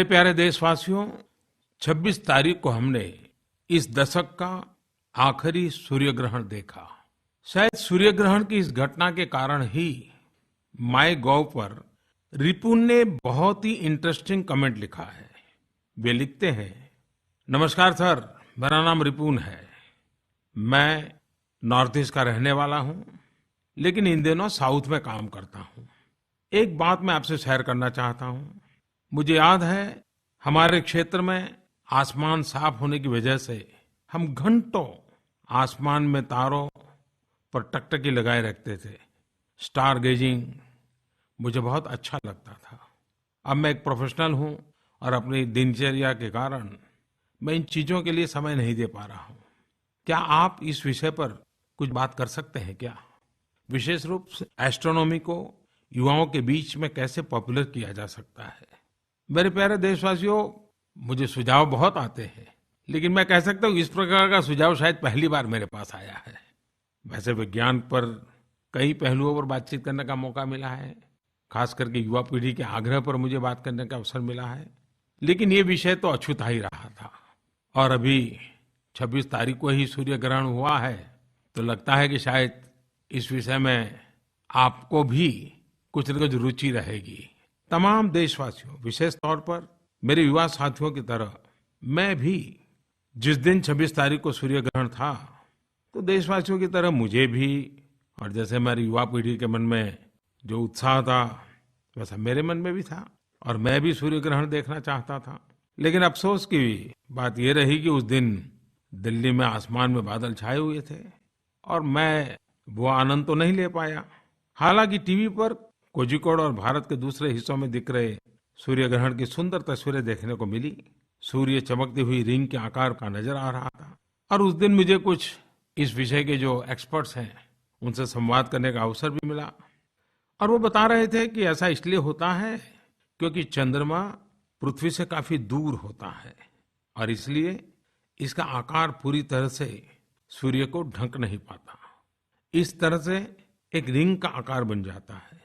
मेरे प्यारे देशवासियों, 26 तारीख को हमने इस दशक का आखिरी सूर्य ग्रहण देखा। शायद सूर्य ग्रहण की इस घटना के कारण ही माय गॉव पर रिपुन ने बहुत ही इंटरेस्टिंग कमेंट लिखा है। वे लिखते हैं, नमस्कार सर, मेरा नाम रिपुन है। मैं नॉर्थ ईस्ट का रहने वाला हूं, लेकिन इन दिनों साउथ में काम करता हूं। एक बात मैं आपसे शेयर करना चाहता हूं। मुझे याद है, हमारे क्षेत्र में आसमान साफ होने की वजह से हम घंटों आसमान में तारों पर टकटकी लगाए रखते थे। स्टार गेजिंग मुझे बहुत अच्छा लगता था। अब मैं एक प्रोफेशनल हूं और अपनी दिनचर्या के कारण मैं इन चीजों के लिए समय नहीं दे पा रहा हूं। क्या आप इस विषय पर कुछ बात कर सकते हैं क्या? विशेष रूप से एस्ट्रोनॉमी को युवाओं के बीच में कैसे पॉपुलर किया जा सकता है? मेरे प्यारे देशवासियों, मुझे सुझाव बहुत आते हैं, लेकिन मैं कह सकता हूँ इस प्रकार का सुझाव शायद पहली बार मेरे पास आया है। वैसे विज्ञान पर कई पहलुओं पर बातचीत करने का मौका मिला है, खास करके युवा पीढ़ी के आग्रह पर मुझे बात करने का अवसर मिला है, लेकिन ये विषय तो अछूता ही रहा था। और अभी 26 तारीख को ही सूर्य ग्रहण हुआ है, तो लगता है कि शायद इस विषय में आपको भी कुछ न कुछ रुचि रहेगी। तमाम देशवासियों, विशेष तौर पर मेरे युवा साथियों की तरह मैं भी जिस दिन 26 तारीख को सूर्य ग्रहण था, तो देशवासियों की तरह मुझे भी, और जैसे हमारी युवा पीढ़ी के मन में जो उत्साह था वैसा मेरे मन में भी था, और मैं भी सूर्य ग्रहण देखना चाहता था। लेकिन अफसोस की बात ये रही कि उस दिन दिल्ली में आसमान में बादल छाए हुए थे और मैं वो आनंद तो नहीं ले पाया। हालांकि टीवी पर कोझिकोड और भारत के दूसरे हिस्सों में दिख रहे सूर्य ग्रहण की सुंदर तस्वीरें देखने को मिली। सूर्य चमकती हुई रिंग के आकार का नजर आ रहा था। और उस दिन मुझे कुछ इस विषय के जो एक्सपर्ट्स हैं उनसे संवाद करने का अवसर भी मिला, और वो बता रहे थे कि ऐसा इसलिए होता है क्योंकि चंद्रमा पृथ्वी से काफी दूर होता है और इसलिए इसका आकार पूरी तरह से सूर्य को ढक नहीं पाता। इस तरह से एक रिंग का आकार बन जाता है।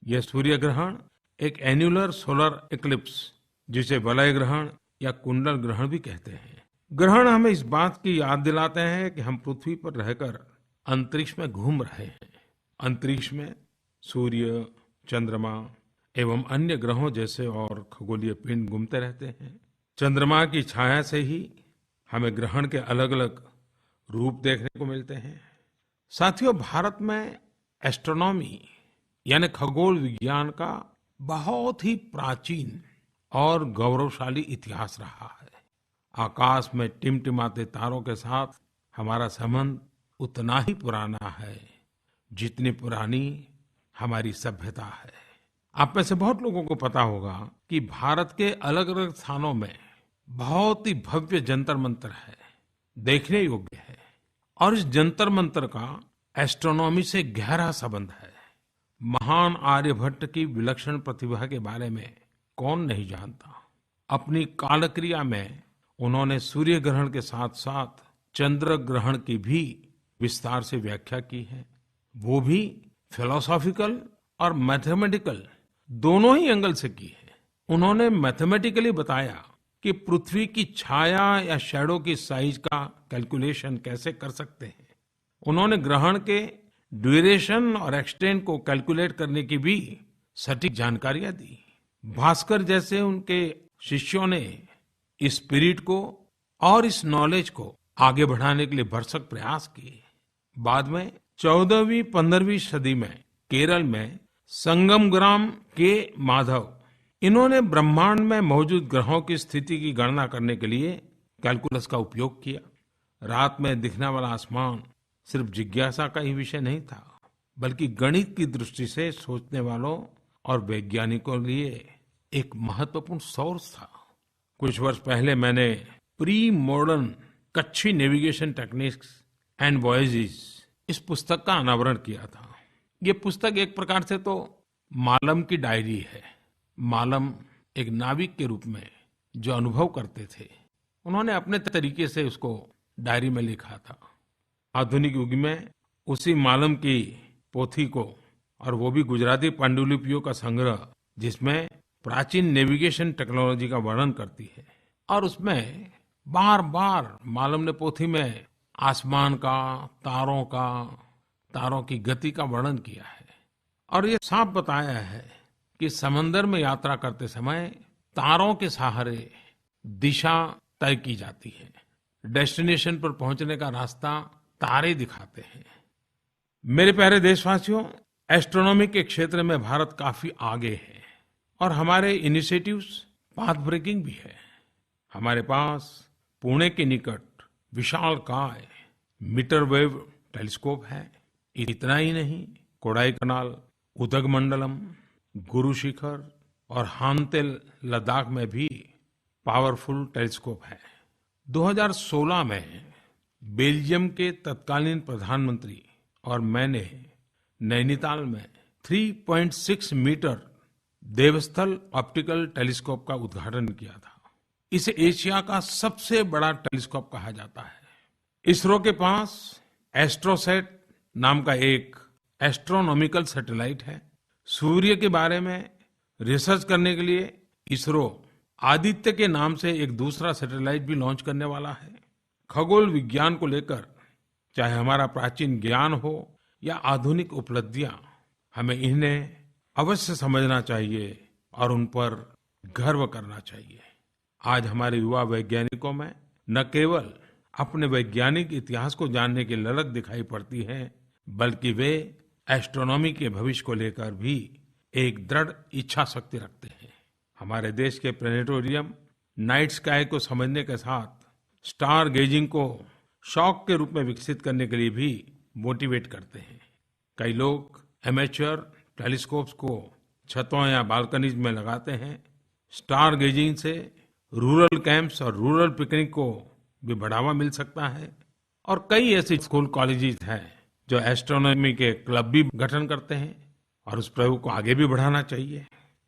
यह सूर्य ग्रहण एक एन्युलर सोलर इक्लिप्स, जिसे वलय ग्रहण या कुंडल ग्रहण भी कहते हैं। ग्रहण हमें इस बात की याद दिलाते हैं कि हम पृथ्वी पर रहकर अंतरिक्ष में घूम रहे हैं। अंतरिक्ष में सूर्य, चंद्रमा एवं अन्य ग्रहों जैसे और खगोलीय पिंड घूमते रहते हैं। चंद्रमा की छाया से ही हमें ग्रहण के अलग अलग रूप देखने को मिलते हैं। साथियों, भारत में एस्ट्रोनॉमी यानी खगोल विज्ञान का बहुत ही प्राचीन और गौरवशाली इतिहास रहा है। आकाश में टिमटिमाते तारों के साथ हमारा संबंध उतना ही पुराना है जितनी पुरानी हमारी सभ्यता है। आप में से बहुत लोगों को पता होगा कि भारत के अलग अलग स्थानों में बहुत ही भव्य जंतर मंतर है, देखने योग्य है। और इस जंतर मंतर का एस्ट्रोनॉमी से गहरा संबंध है। महान आर्यभट्ट की विलक्षण प्रतिभा के बारे में कौन नहीं जानता। अपनी कालक्रिया में उन्होंने सूर्य ग्रहण के साथ साथ चंद्र ग्रहण की भी विस्तार से व्याख्या की है, वो भी फिलोसॉफिकल और मैथमेटिकल दोनों ही एंगल से की है। उन्होंने मैथमेटिकली बताया कि पृथ्वी की छाया या शैडो की साइज का कैलकुलेशन कैसे कर सकते हैं। उन्होंने ग्रहण के ड्यूरेशन और एक्सटेंट को कैलकुलेट करने की भी सटीक जानकारियां दी। भास्कर जैसे उनके शिष्यों ने इस स्पिरिट को और इस नॉलेज को आगे बढ़ाने के लिए भरसक प्रयास किए। बाद में 14वीं 15वीं सदी में केरल में संगमग्राम के माधव, इन्होंने ब्रह्मांड में मौजूद ग्रहों की स्थिति की गणना करने के लिए कैलकुलस का उपयोग किया। रात में दिखने वाला आसमान सिर्फ जिज्ञासा का ही विषय नहीं था, बल्कि गणित की दृष्टि से सोचने वालों और वैज्ञानिकों के लिए एक महत्वपूर्ण सोर्स था। कुछ वर्ष पहले मैंने pre modern Kutchi navigation techniques and voyages इस पुस्तक का अनावरण किया था। ये पुस्तक एक प्रकार से तो मालम की डायरी है। मालम एक नाविक के रूप में जो अनुभव करते थे, उन्होंने अपने तरीके से उसको डायरी में लिखा था। आधुनिक युग में उसी मालम की पोथी को, और वो भी गुजराती पांडुलिपियों का संग्रह, जिसमें प्राचीन नेविगेशन टेक्नोलॉजी का वर्णन करती है और उसमें बार बार मालम ने पोथी में आसमान का, तारों की गति का वर्णन किया है और ये साफ बताया है कि समंदर में यात्रा करते समय तारों के सहारे दिशा तय की जाती है। डेस्टिनेशन पर पहुंचने का रास्ता तारे दिखाते हैं। मेरे प्यारे देशवासियों, एस्ट्रोनॉमी के क्षेत्र में भारत काफी आगे है और हमारे इनिशिएटिव्स पाथ ब्रेकिंग भी है। हमारे पास पुणे के निकट विशालकाय मीटर वेव टेलीस्कोप है। इतना ही नहीं, कोडाईकनाल, उदगमंडलम, गुरु शिखर और हानते लद्दाख में भी पावरफुल टेलीस्कोप है। 2016 में बेल्जियम के तत्कालीन प्रधानमंत्री और मैंने नैनीताल में 3.6 मीटर देवस्थल ऑप्टिकल टेलीस्कोप का उद्घाटन किया था। इसे एशिया का सबसे बड़ा टेलीस्कोप कहा जाता है। इसरो के पास एस्ट्रोसैट नाम का एक एस्ट्रोनॉमिकल सैटेलाइट है। सूर्य के बारे में रिसर्च करने के लिए इसरो आदित्य के नाम से एक दूसरा सैटेलाइट भी लॉन्च करने वाला है। खगोल विज्ञान को लेकर चाहे हमारा प्राचीन ज्ञान हो या आधुनिक उपलब्धियां, हमें इन्हें अवश्य समझना चाहिए और उन पर गर्व करना चाहिए। आज हमारे युवा वैज्ञानिकों में न केवल अपने वैज्ञानिक इतिहास को जानने की ललक दिखाई पड़ती है, बल्कि वे एस्ट्रोनॉमी के भविष्य को लेकर भी एक दृढ़ इच्छा शक्ति रखते हैं। हमारे देश के प्लेनेटोरियम नाइट स्काई को समझने के साथ स्टार गेजिंग को शौक के रूप में विकसित करने के लिए भी मोटिवेट करते हैं। कई लोग एमेच्योर टेलीस्कोप्स को छतों या बालकनीज में लगाते हैं। स्टार गेजिंग से रूरल कैंप्स और रूरल पिकनिक को भी बढ़ावा मिल सकता है और कई ऐसे स्कूल कॉलेजेस हैं जो एस्ट्रोनॉमी के क्लब भी गठन करते हैं और उस प्रयोग को आगे भी बढ़ाना चाहिए।